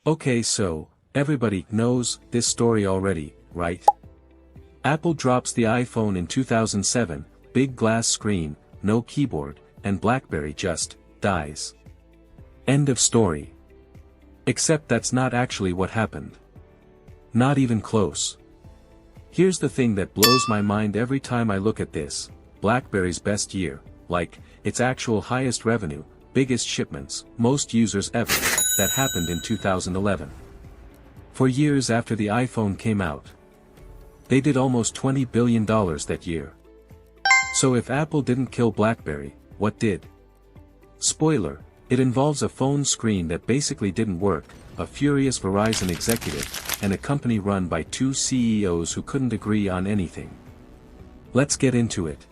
Okay, so, everybody knows this story already, right? Apple drops the iPhone in 2007, big glass screen, no keyboard, and BlackBerry just dies. End of story. Except that's not actually what happened. Not even close. Here's the thing that blows my mind every time I look at this: BlackBerry's best year, like, its actual highest revenue, biggest shipments, most users ever, that happened in 2011. For years after the iPhone came out, they did almost $20 billion that year. So if Apple didn't kill BlackBerry, what did? Spoiler, it involves a phone screen that basically didn't work, a furious Verizon executive, and a company run by two CEOs who couldn't agree on anything. Let's get into it.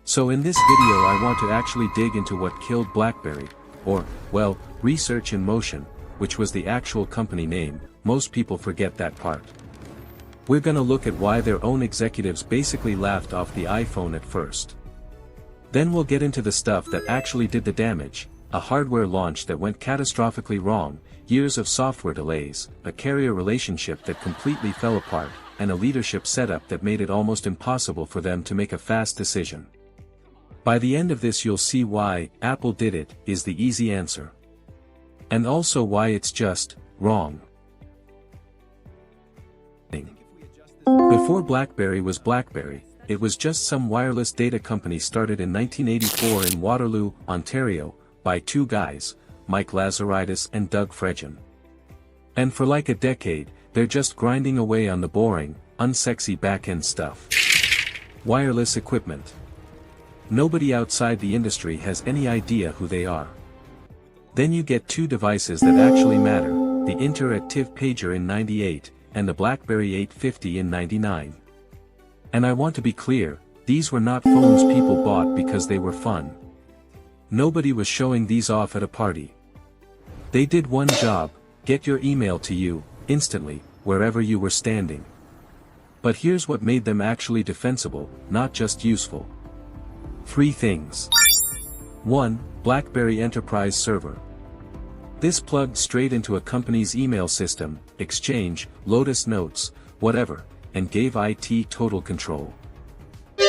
So in this video I want to actually dig into what killed BlackBerry, or, well, Research in Motion, which was the actual company name. Most people forget that part. We're gonna look at why their own executives basically laughed off the iPhone at first. Then we'll get into the stuff that actually did the damage: a hardware launch that went catastrophically wrong, years of software delays, a carrier relationship that completely fell apart, and a leadership setup that made it almost impossible for them to make a fast decision. By the end of this you'll see why Apple did it is the easy answer. And also why it's just wrong. Before BlackBerry was BlackBerry, it was just some wireless data company started in 1984 in Waterloo, Ontario, by two guys, Mike Lazaridis and Doug Fregin. And for like a decade, they're just grinding away on the boring, unsexy back-end stuff. Wireless equipment. Nobody outside the industry has any idea who they are. Then you get two devices that actually matter, the interactive pager in '98, and the BlackBerry 850 in '99. And I want to be clear, these were not phones people bought because they were fun. Nobody was showing these off at a party. They did one job: get your email to you, instantly, wherever you were standing. But here's what made them actually defensible, not just useful. 3 things. 1. BlackBerry Enterprise Server. This plugged straight into a company's email system, Exchange, Lotus Notes, whatever, and gave IT total control.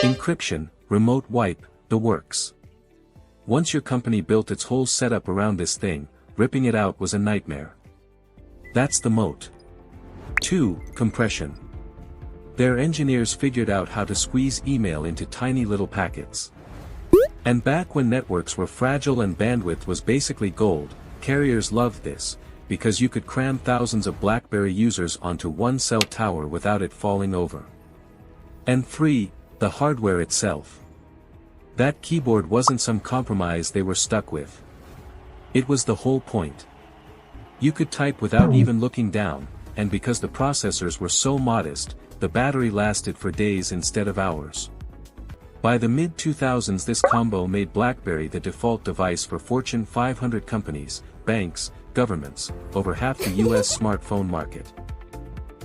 Encryption, remote wipe, the works. Once your company built its whole setup around this thing, ripping it out was a nightmare. That's the moat. 2. Compression. Their engineers figured out how to squeeze email into tiny little packets. And back when networks were fragile and bandwidth was basically gold, carriers loved this, because you could cram thousands of BlackBerry users onto one cell tower without it falling over. And 3. The hardware itself. That keyboard wasn't some compromise they were stuck with. It was the whole point. You could type without even looking down, and because the processors were so modest, the battery lasted for days instead of hours. By the mid-2000s this combo made BlackBerry the default device for Fortune 500 companies, banks, governments, over half the US smartphone market.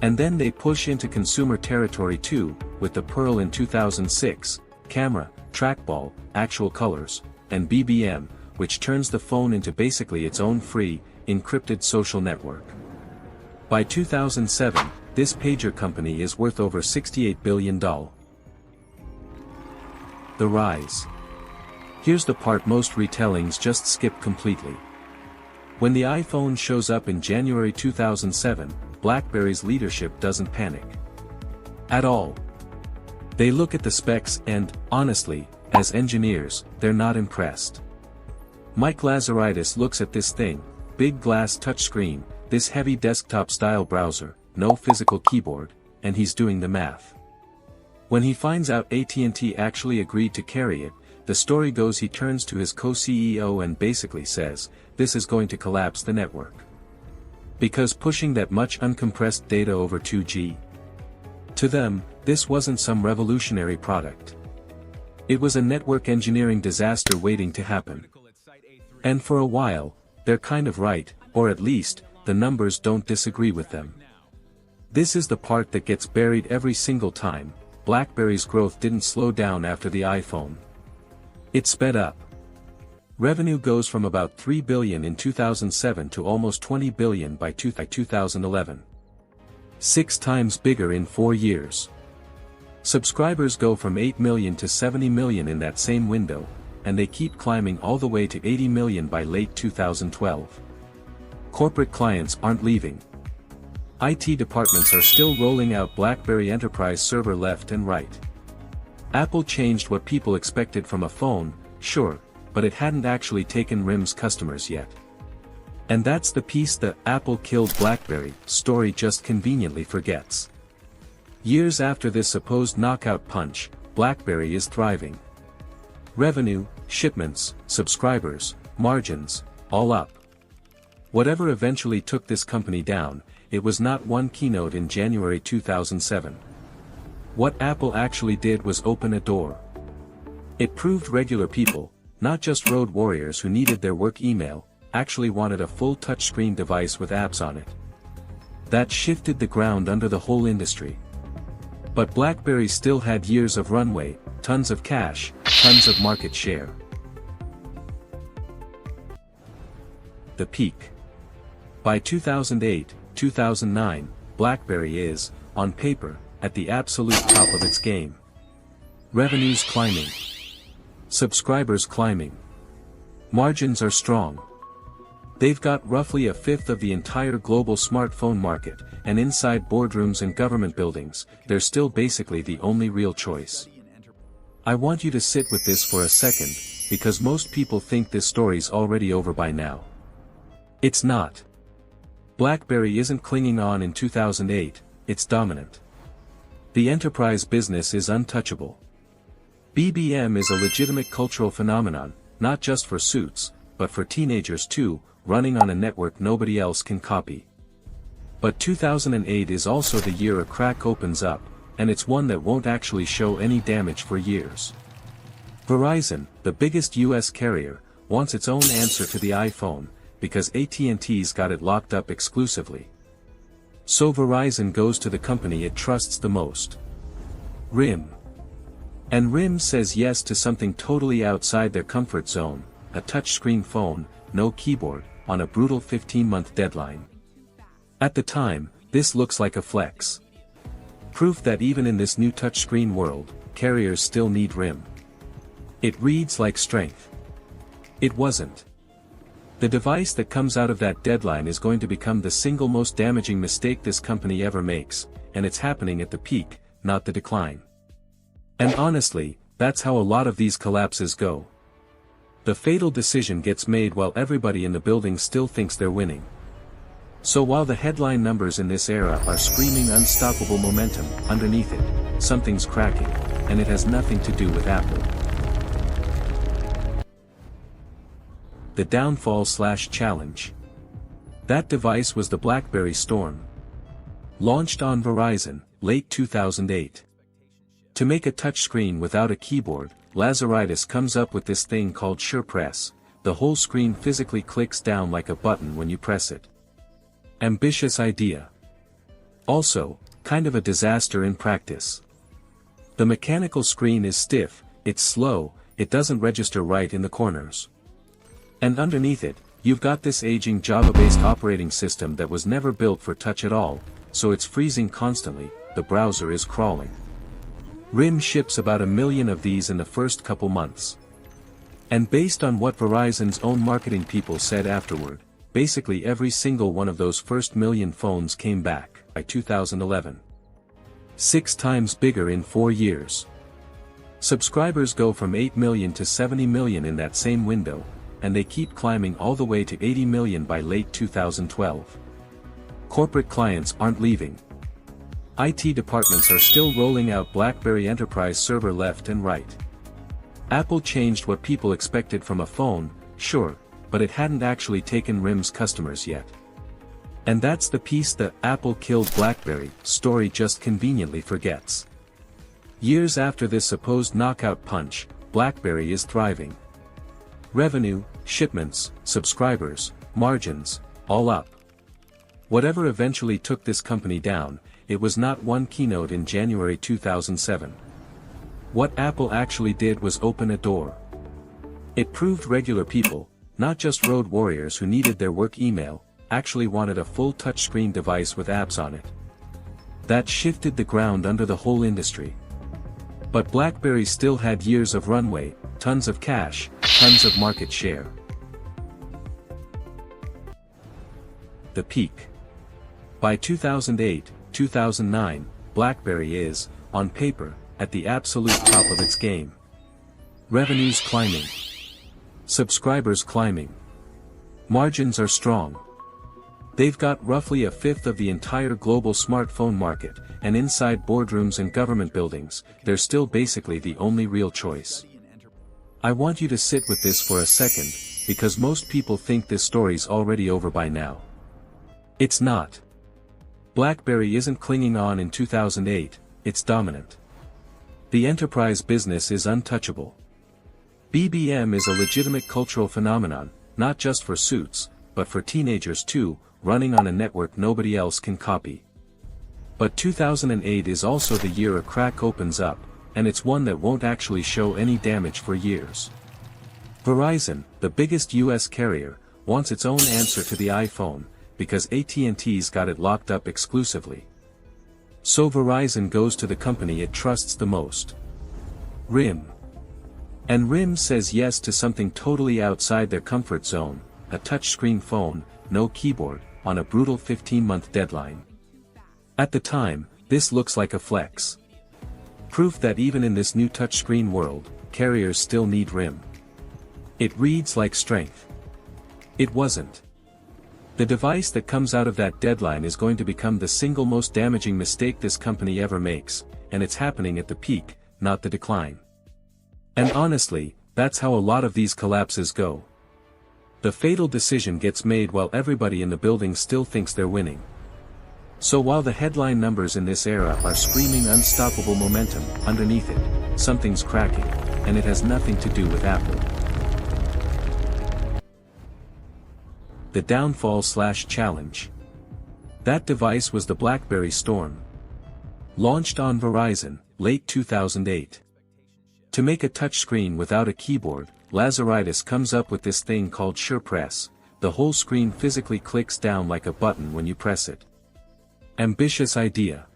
And then they push into consumer territory too, with the Pearl in 2006, camera, trackball, actual colors, and BBM, which turns the phone into basically its own free, encrypted social network. By 2007, this pager company is worth over $68 billion. The rise. Here's the part most retellings just skip completely. When the iPhone shows up in January 2007, BlackBerry's leadership doesn't panic. At all. They look at the specs and, honestly, as engineers, they're not impressed. Mike Lazaridis looks at this thing, big glass touchscreen, this heavy desktop-style browser, no physical keyboard, and he's doing the math. When he finds out AT&T actually agreed to carry it, the story goes he turns to his co-CEO and basically says, this is going to collapse the network. Because pushing that much uncompressed data over 2G? To them, this wasn't some revolutionary product. It was a network engineering disaster waiting to happen. And for a while, they're kind of right, or at least, the numbers don't disagree with them. This is the part that gets buried every single time. BlackBerry's growth didn't slow down after the iPhone. It sped up. Revenue goes from about $3 billion in 2007 to almost $20 billion by 2011. 6 times bigger in 4 years. Subscribers go from 8 million to 70 million in that same window, and they keep climbing all the way to 80 million by late 2012. Corporate clients aren't leaving. IT departments are still rolling out BlackBerry Enterprise Server left and right. Apple changed what people expected from a phone, sure, but it hadn't actually taken RIM's customers yet. And that's the piece the "Apple killed BlackBerry" story just conveniently forgets. Years after this supposed knockout punch, BlackBerry is thriving. Revenue, shipments, subscribers, margins, all up. Whatever eventually took this company down, it was not one keynote in January 2007. What Apple actually did was open a door. It proved regular people, not just road warriors who needed their work email, actually wanted a full touchscreen device with apps on it. That shifted the ground under the whole industry. But BlackBerry still had years of runway, tons of cash, tons of market share. The peak. By 2008, 2009, BlackBerry is, on paper, at the absolute top of its game. Revenues climbing. Subscribers climbing. Margins are strong. They've got roughly a fifth of the entire global smartphone market, and inside boardrooms and government buildings, they're still basically the only real choice. I want you to sit with this for a second, because most people think this story's already over by now. It's not. BlackBerry isn't clinging on in 2008, it's dominant. The enterprise business is untouchable. BBM is a legitimate cultural phenomenon, not just for suits, but for teenagers too, running on a network nobody else can copy. But 2008 is also the year a crack opens up, and it's one that won't actually show any damage for years. Verizon, the biggest US carrier, wants its own answer to the iPhone, because AT&T's got it locked up exclusively. So Verizon goes to the company it trusts the most. RIM. And RIM says yes to something totally outside their comfort zone, a touchscreen phone, no keyboard, on a brutal 15-month deadline. At the time, this looks like a flex. Proof that even in this new touchscreen world, carriers still need RIM. It reads like strength. It wasn't. The device that comes out of that deadline is going to become the single most damaging mistake this company ever makes, and it's happening at the peak, not the decline. And honestly, that's how a lot of these collapses go. The fatal decision gets made while everybody in the building still thinks they're winning. So while the headline numbers in this era are screaming unstoppable momentum, underneath it, something's cracking, and it has nothing to do with Apple. The downfall/challenge. That device was the BlackBerry Storm. Launched on Verizon, late 2008. To make a touchscreen without a keyboard, Lazaridis comes up with this thing called SurePress. The whole screen physically clicks down like a button when you press it. Ambitious idea. Also, kind of a disaster in practice. The mechanical screen is stiff, it's slow, it doesn't register right in the corners. And underneath it, you've got this aging Java-based operating system that was never built for touch at all, so it's freezing constantly, the browser is crawling. RIM ships about 1 million of these in the first couple months. And based on what Verizon's own marketing people said afterward, basically every single one of those first 1 million phones came back, by 2011. 6 times bigger in 4 years. Subscribers go from 8 million to 70 million in that same window, and they keep climbing all the way to 80 million by late 2012. Corporate clients aren't leaving. IT departments are still rolling out BlackBerry Enterprise Server left and right. Apple changed what people expected from a phone, sure, but it hadn't actually taken RIM's customers yet. And that's the piece the "Apple killed BlackBerry" story just conveniently forgets. Years after this supposed knockout punch, BlackBerry is thriving. Revenue, shipments, subscribers, margins, all up. Whatever eventually took this company down, it was not one keynote in January 2007. What Apple actually did was open a door. It proved regular people, not just road warriors who needed their work email, actually wanted a full touchscreen device with apps on it. That shifted the ground under the whole industry. But BlackBerry still had years of runway, tons of cash, tons of market share. The peak. By 2008, 2009, BlackBerry is, on paper, at the absolute top of its game. Revenues climbing. Subscribers climbing. Margins are strong. They've got roughly a fifth of the entire global smartphone market, and inside boardrooms and government buildings, they're still basically the only real choice. I want you to sit with this for a second, because most people think this story's already over by now. It's not. BlackBerry isn't clinging on in 2008, it's dominant. The enterprise business is untouchable. BBM is a legitimate cultural phenomenon, not just for suits, but for teenagers too, running on a network nobody else can copy. But 2008 is also the year a crack opens up, and it's one that won't actually show any damage for years. Verizon, the biggest US carrier, wants its own answer to the iPhone, because AT&T's got it locked up exclusively. So Verizon goes to the company it trusts the most. RIM. And RIM says yes to something totally outside their comfort zone, a touchscreen phone, no keyboard, on a brutal 15-month deadline. At the time, this looks like a flex. Proof that even in this new touchscreen world, carriers still need RIM. It reads like strength. It wasn't. The device that comes out of that deadline is going to become the single most damaging mistake this company ever makes, and it's happening at the peak, not the decline. And honestly, that's how a lot of these collapses go. The fatal decision gets made while everybody in the building still thinks they're winning. So while the headline numbers in this era are screaming unstoppable momentum, underneath it, something's cracking, and it has nothing to do with Apple. The downfall/challenge. That device was the BlackBerry Storm. Launched on Verizon, late 2008. To make a touchscreen without a keyboard, Lazaridis comes up with this thing called SurePress. The whole screen physically clicks down like a button when you press it. Ambitious idea.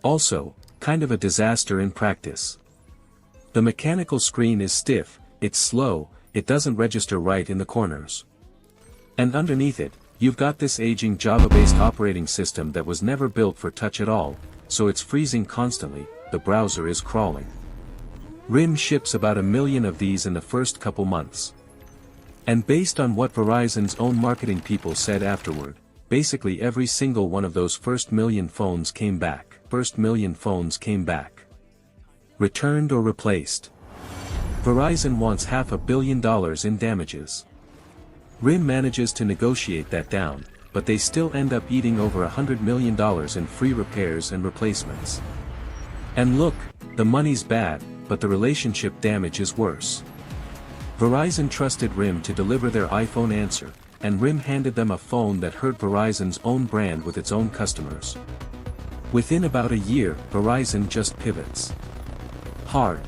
Also, kind of a disaster in practice. The mechanical screen is stiff, it's slow, it doesn't register right in the corners. And underneath it, you've got this aging Java-based operating system that was never built for touch at all, so it's freezing constantly, the browser is crawling. RIM ships about 1 million of these in the first couple months. And based on what Verizon's own marketing people said afterward, basically every single one of those first million phones came back. Returned or replaced. Verizon wants $500 million in damages. RIM manages to negotiate that down, but they still end up eating over $100 million in free repairs and replacements. And look, the money's bad, but the relationship damage is worse. Verizon trusted RIM to deliver their iPhone answer, and RIM handed them a phone that hurt Verizon's own brand with its own customers. Within about a year, Verizon just pivots. Hard.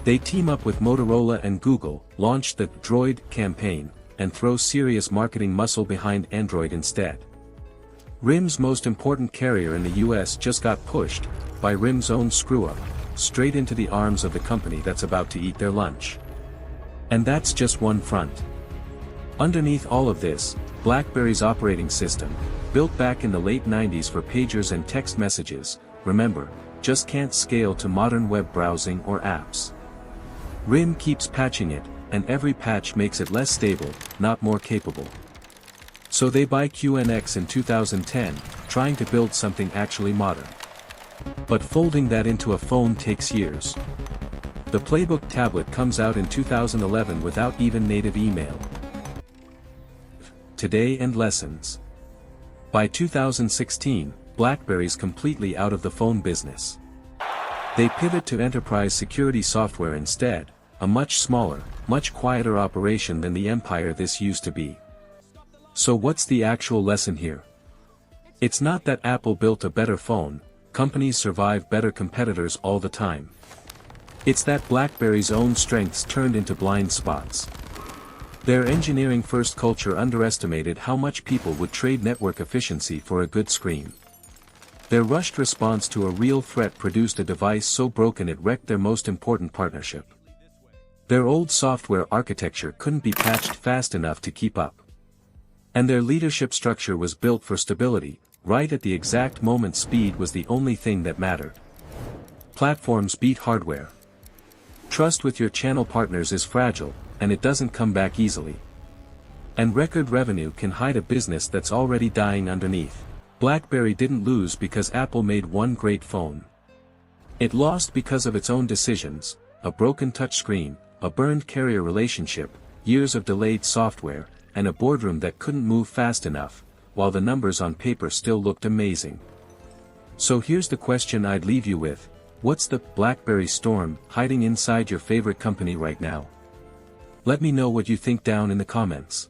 They team up with Motorola and Google, launch the Droid campaign, and throw serious marketing muscle behind Android instead. RIM's most important carrier in the US just got pushed, by RIM's own screw-up, straight into the arms of the company that's about to eat their lunch. And that's just one front. Underneath all of this, BlackBerry's operating system, built back in the late 90s for pagers and text messages, remember, just can't scale to modern web browsing or apps. RIM keeps patching it, and every patch makes it less stable, not more capable. So they buy QNX in 2010, trying to build something actually modern. But folding that into a phone takes years. The Playbook tablet comes out in 2011 without even native email. Today and lessons. By 2016, BlackBerry's completely out of the phone business. They pivot to enterprise security software instead, a much smaller, much quieter operation than the empire this used to be. So what's the actual lesson here? It's not that Apple built a better phone, companies survive better competitors all the time. It's that BlackBerry's own strengths turned into blind spots. Their engineering-first culture underestimated how much people would trade network efficiency for a good screen. Their rushed response to a real threat produced a device so broken it wrecked their most important partnership. Their old software architecture couldn't be patched fast enough to keep up. And their leadership structure was built for stability, right at the exact moment speed was the only thing that mattered. Platforms beat hardware. Trust with your channel partners is fragile, and it doesn't come back easily. And record revenue can hide a business that's already dying underneath. BlackBerry didn't lose because Apple made one great phone. It lost because of its own decisions, a broken touchscreen, a burned carrier relationship, years of delayed software, and a boardroom that couldn't move fast enough, while the numbers on paper still looked amazing. So here's the question I'd leave you with: what's the BlackBerry storm hiding inside your favorite company right now? Let me know what you think down in the comments.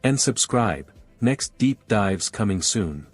And subscribe, next deep dives coming soon.